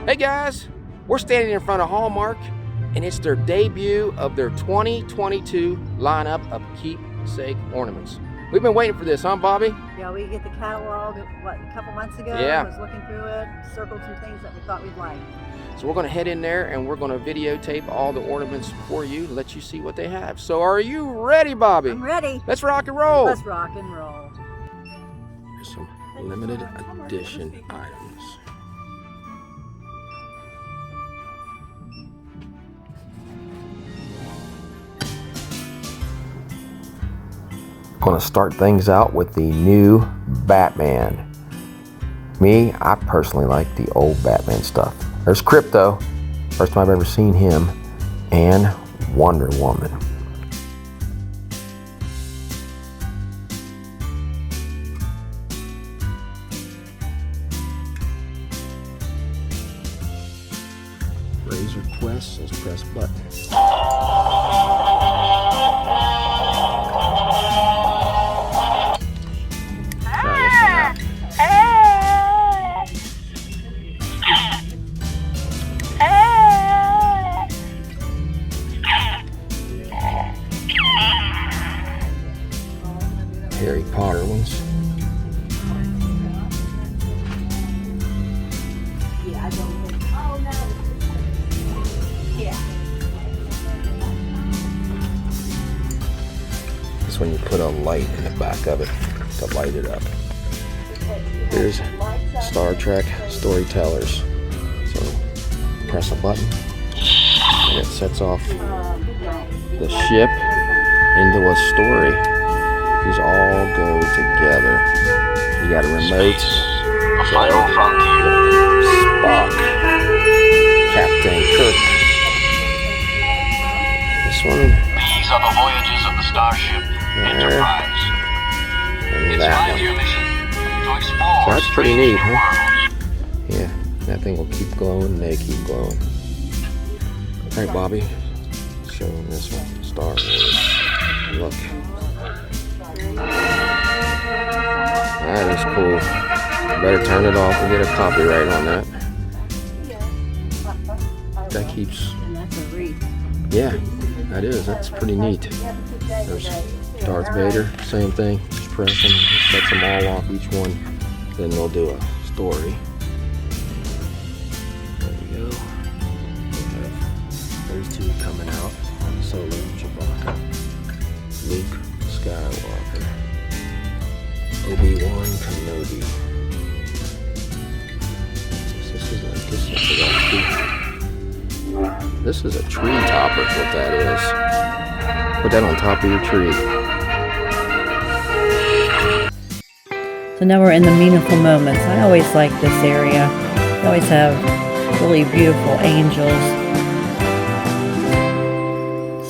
Hey guys, we're standing in front of Hallmark, and it's their debut of their 2022 lineup of Keepsake ornaments. We've been waiting for this, huh, Bobby? Yeah, we get the catalog, a couple months ago. Yeah. I was looking through it, circled some things that we thought we'd like. So we're going to head in there and we're going to videotape all the ornaments for you, let you see what they have. So are you ready, Bobby? I'm ready. Let's rock and roll. Let's rock and roll. Here's some limited edition items. Going to start things out with the new Batman. Me, I personally like the old Batman stuff. There's Crypto, first time I've ever seen him, and Wonder Woman. Raise request says press button. Harry Potter ones. This one you put a light in the back of it to light it up. Here's Star Trek Storytellers. So press a button and it sets off the ship into a story. These all go together. You got a remote. Spock, Captain Kirk. This one. These are the voyages of the starship Enterprise. And that one. So that's pretty neat, huh? Yeah, that thing will keep glowing and they keep glowing. Alright, Bobby. Show them this one. Star Wars. Look. That is cool. Better turn it off and get a copyright on that. That keeps. And that's a wreath. Yeah, that is. That's pretty neat. There's Darth Vader, same thing. Just press them, sets them all off each one. Then they'll do a story. There we go. We have those two coming out. Solo Chewbacca, Luke Skywalker, Obi-Wan Kenobi. This is a tree topper, is what that is. Put that on top of your tree. So now we're in the meaningful moments. I always like this area. They always have really beautiful angels.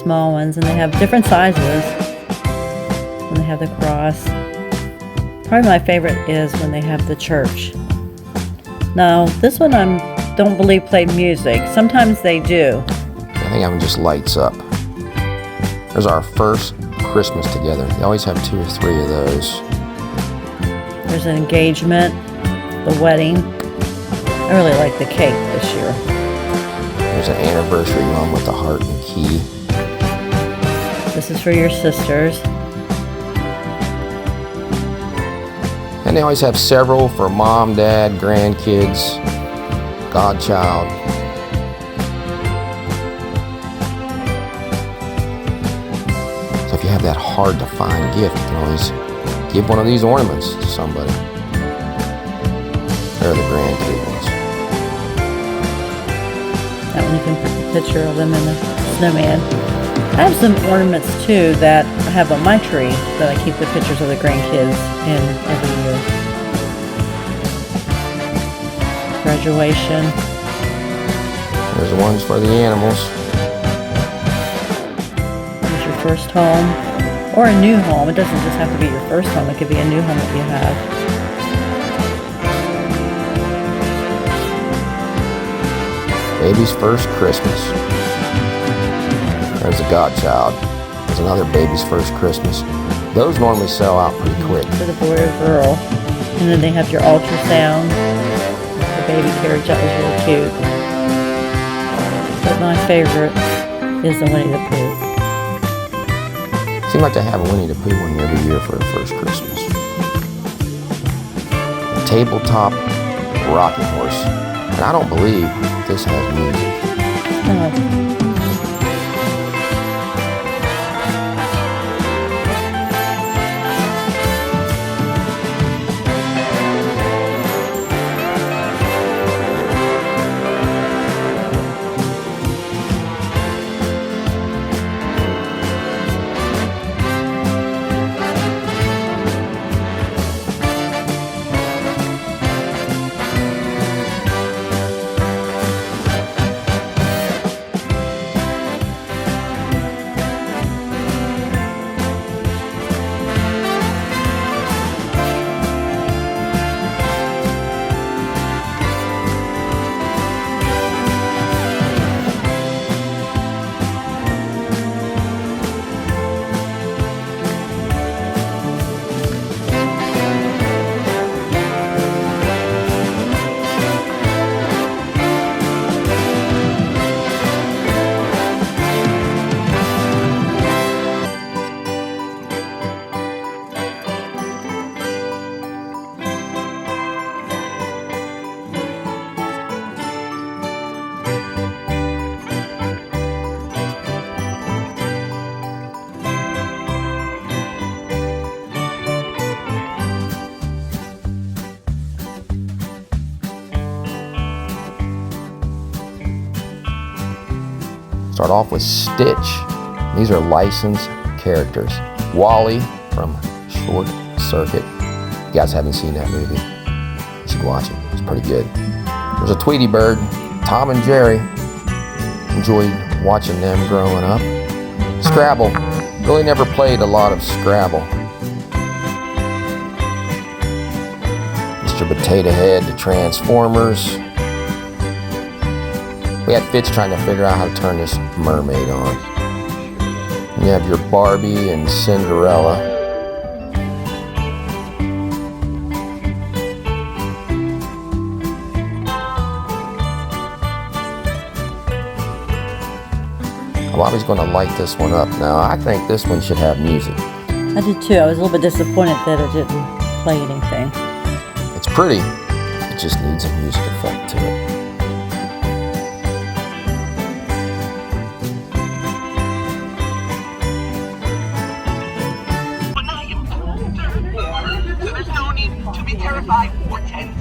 Small ones, and they have different sizes. And they have the cross. Probably my favorite is when they have the church. Now, this one I don't believe played music. Sometimes they do. I think that one just lights up. There's our first Christmas together. They always have 2 or 3 of those. There's an engagement, the wedding. I really like the cake this year. There's an anniversary one with the heart and key. This is for your sisters. And they always have several for mom, dad, grandkids, godchild. So if you have that hard to find gift, you can always give one of these ornaments to somebody. They're the grandkid ones. That one you can put the picture of them in the snowman. I have some ornaments too that I have on my tree that I keep the pictures of the grandkids in every year. Graduation. There's the ones for the animals. There's your first home. Or a new home. It doesn't just have to be your first home. It could be a new home that you have. Baby's first Christmas. There's a godchild. There's another baby's first Christmas. Those normally sell out pretty quick. For the boy or girl. And then they have your ultrasound, the baby carriage. That was really cute. But my favorite is the Winnie the Pooh. Seems like they have a Winnie the Pooh one every year for the first Christmas. A tabletop rocking horse. And I don't believe this has music. Oh. Start off with Stitch. These are licensed characters. Wally from Short Circuit. If you guys haven't seen that movie, you should watch it. It's pretty good. There's a Tweety Bird. Tom and Jerry. Enjoyed watching them growing up. Scrabble. Really never played a lot of Scrabble. Mr. Potato Head, the Transformers. We had Fitz trying to figure out how to turn this mermaid on. You have your Barbie and Cinderella. Bobby's going to light this one up. Now, I think this one should have music. I did too. I was a little bit disappointed that it didn't play anything. It's pretty. It just needs a music effect to it. There's no need to be terrified or tense.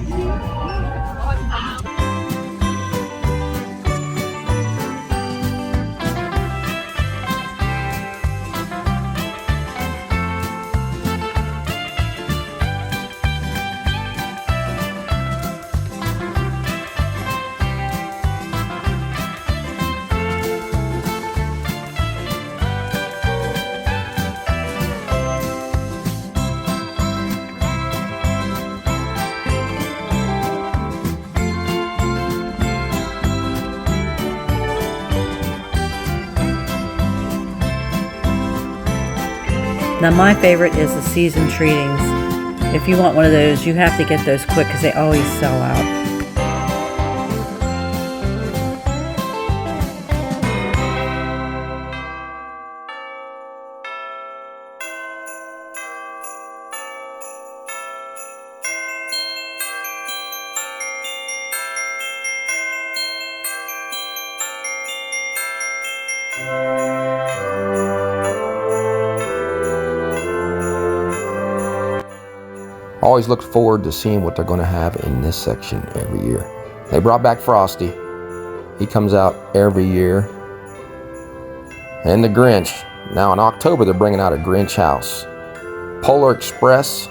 Now my favorite is the season treatings. If you want one of those, you have to get those quick because they always sell out. Always look forward to seeing what they're going to have in this section every year. They brought back Frosty. He comes out every year. And the Grinch. Now in October they're bringing out a Grinch house. Polar Express.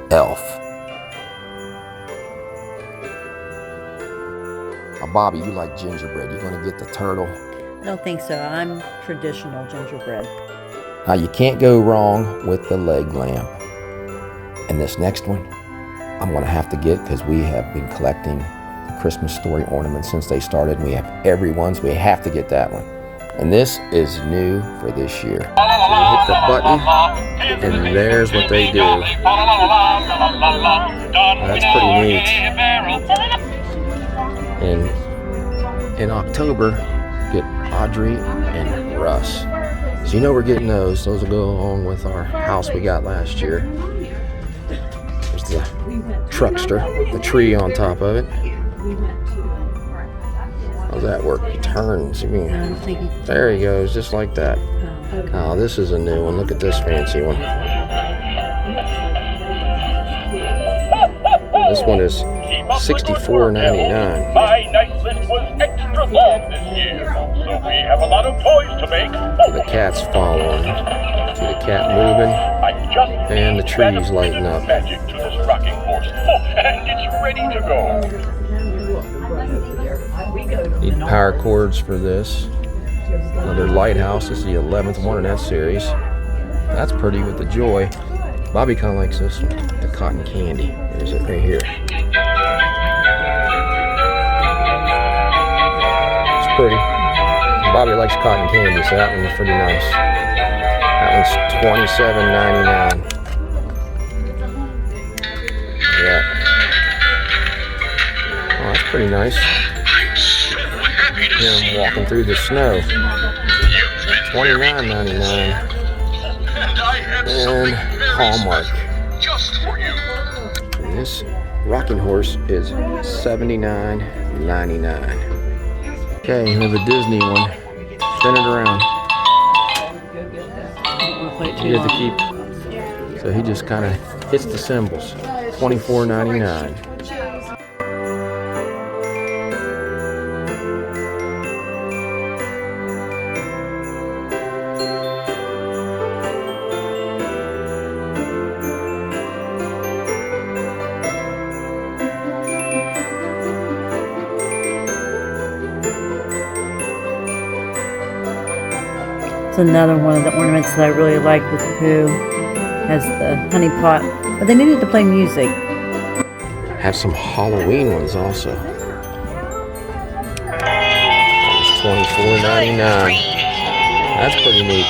Elf. Now, Bobby, you like gingerbread. You going to get the turtle? I don't think so. I'm traditional gingerbread. Now you can't go wrong with the leg lamp. And this next one, I'm going to have to get because we have been collecting the Christmas Story ornaments since they started. We have every one, so we have to get that one. And this is new for this year. hit the button, and there's what they do. That's pretty neat. And in October, get Audrey and Russ. So you know we're getting those. Those will go along with our house we got last year. There's the truckster, the tree on top of it. How's that work? He turns. There he goes, just like that. Oh, this is a new one. Look at this fancy one. This one is $64.99. My night list was extra long this year, so we have a lot of toys to make. The cat's following. See the cat moving, and the trees lighting up. Magic to this rocking horse. Oh, and it's ready to go. Need power cords for this. Another lighthouse. This is the 11th one in that series. That's pretty with the joy. Bobby kind of likes this one, the cotton candy. There's it right here. It's pretty. Bobby likes cotton candy, so that one's pretty nice. That one's $27.99. Yeah. Oh, that's pretty nice. Yeah, walking through the snow. $29.99. And Hallmark. And this rocking horse is $79.99. Okay, we have a Disney one. Spin it around. You get to keep. So he just kind of hits the cymbals. $24.99. It's another one of the ornaments that I really like with Pooh. Has the honey pot, but they needed to play music. Have some Halloween ones also. That was $24.99. That's pretty neat.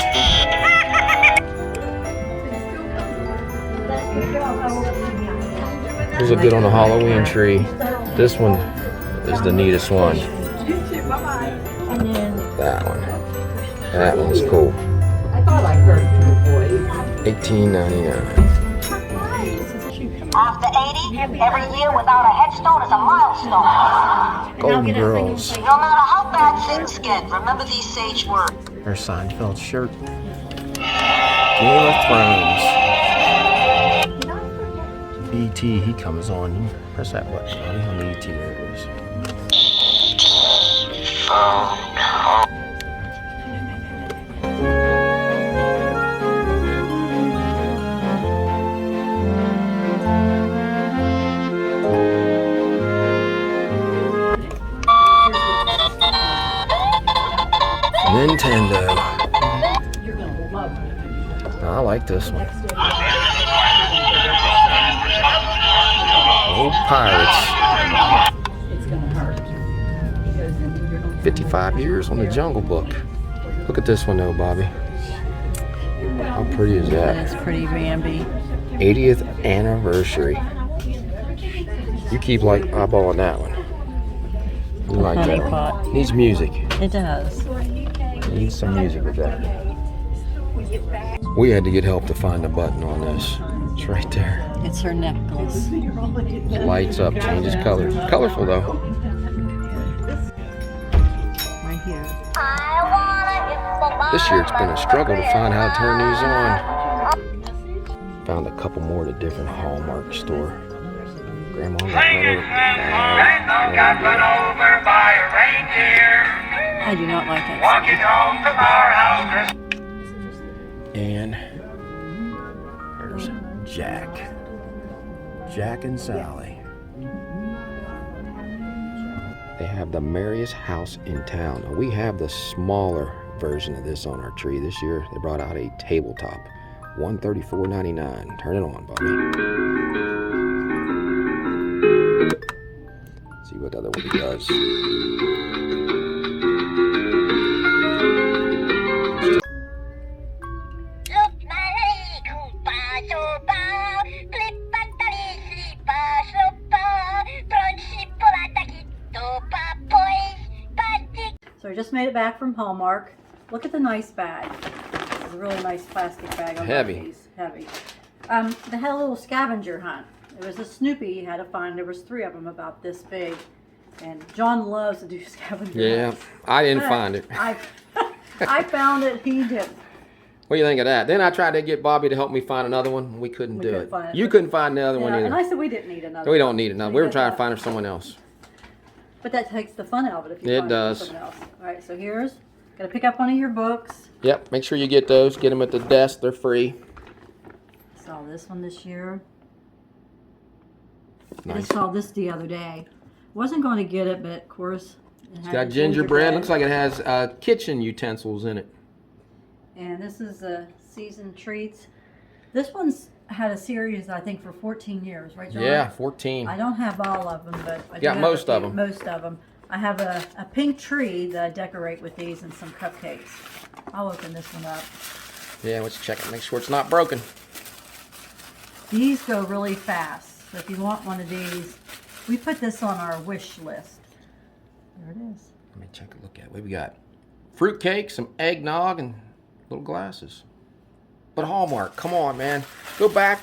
These look good on the Halloween tree. This one is the neatest one. That one. That one's cool. $18.99. After 80, every year without a headstone is a milestone. Golden Girls. No matter how bad things get, remember these sage words. Her Seinfeld shirt. Game of Thrones. E.T. He comes on. You press that button on the E.T. There it is. Nintendo. I like this one. Old Pirates. 55 years on the Jungle Book. Look at this one though, Bobby. How pretty is that? That's pretty Bambi. 80th anniversary. You keep like eyeballing that one. You like Honey that pot. one. Needs music. It does. Needs some music with that. We had to get help to find the button on this. It's right there. It's her necklace. It lights up, changes colors. Colorful though. Right here. This year it's been a struggle to find how to turn these on. Found a couple more at a different Hallmark store. Grandma got run over by a reindeer. I do not like it. Walking home from our house. And there's Jack. Jack and Sally. They have the merriest house in town. Now, we have the smaller version of this on our tree. This year they brought out a tabletop. $134.99. Turn it on, Bobby. See what the other one does. So I just made it back from Hallmark. Look at the nice bag. It's a really nice plastic bag. I Heavy. love these. Heavy. They had a little scavenger hunt. It was a Snoopy you had to find. There was 3 of them about this big. And John loves to do scavenger Yeah, hunts. I didn't find it. I found it. He didn't. What do you think of that? Then I tried to get Bobby to help me find another one. We couldn't do it. Find it. You couldn't find the other one Yeah, either. and I said we didn't need another. We don't need another. So We were you trying got to find for someone else. But that takes the fun out of it if you It find does. someone else. All right, so here's, gotta pick up one of your books. Yep, make sure you get those. Get them at the desk. They're free. Saw this one this year. I Nice. just saw this the other day. Wasn't going to get it, but of course it It's had got the gingerbread. Looks like it has kitchen utensils in it. And this is a seasoned treats. This one's had a series I think for 14 years, right, John? Yeah, 14. I don't have all of them, but I do Got have most a of few- them. Most of them. I have a pink tree that I decorate with these and some cupcakes. I'll open this one up. Yeah, let's check it. Make sure it's not broken. These go really fast. So if you want one of these, we put this on our wish list. There it is. Let me check a look at it. What we got? Fruit cake, some eggnog, and little glasses. But Hallmark, come on, man. Go back.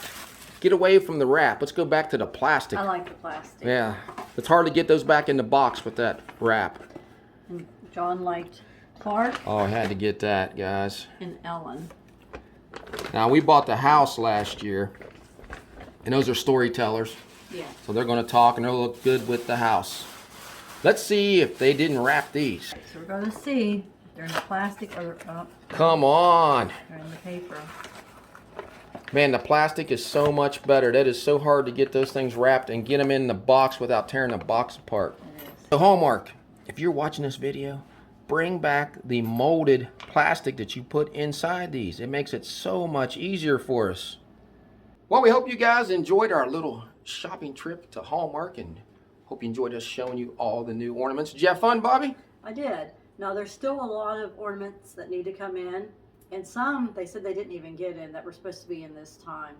Get away from the wrap. Let's go back to the plastic. I like the plastic. Yeah. It's hard to get those back in the box with that wrap. And John liked Clark Oh, I had to get that, guys. and Ellen. Now, we bought the house last year, and those are storytellers. Yeah. So they're going to talk, and they'll look good with the house. Let's see if they didn't wrap these. So we're going to see if they're in the plastic or Come on. they're in the paper. Man, the plastic is so much better. That is so hard to get those things wrapped and get them in the box without tearing the box apart. It is. So Hallmark, if you're watching this video, bring back the molded plastic that you put inside these. It makes it so much easier for us. Well, we hope you guys enjoyed our little shopping trip to Hallmark, and hope you enjoyed us showing you all the new ornaments. Did you have fun, Bobby? I did. Now there's still a lot of ornaments that need to come in, and some they said they didn't even get in that were supposed to be in this time.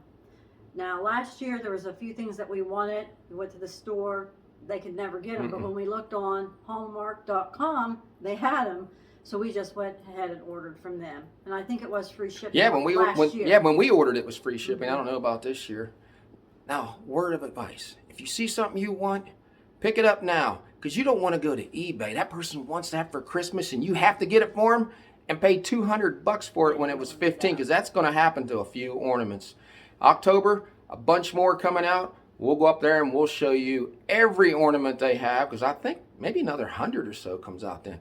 Now last year there was a few things that we wanted. We went to the store, they could never get them, but when we looked on Hallmark.com, they had them. So we just went ahead and ordered from them, and I think it was free shipping. Yeah, last year. when we ordered it was free shipping. I don't know about this year. Now, word of advice: if you see something you want, pick it up now, because you don't want to go to eBay. That person wants that for Christmas, and you have to get it for them and pay $200 for it when it was 15, because that's going to happen to a few ornaments. October, a bunch more coming out. We'll go up there and we'll show you every ornament they have, because I think maybe another 100 or so comes out then.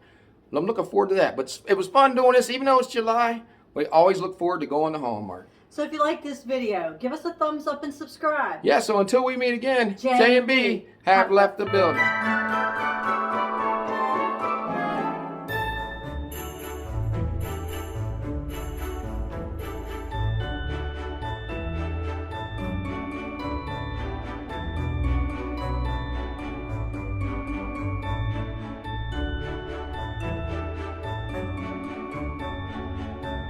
I'm looking forward to that. But it was fun doing this, even though it's July. We always look forward to going to Hallmark. So if you like this video, give us a thumbs up and subscribe. Yeah, so until we meet again, J and B have left the building.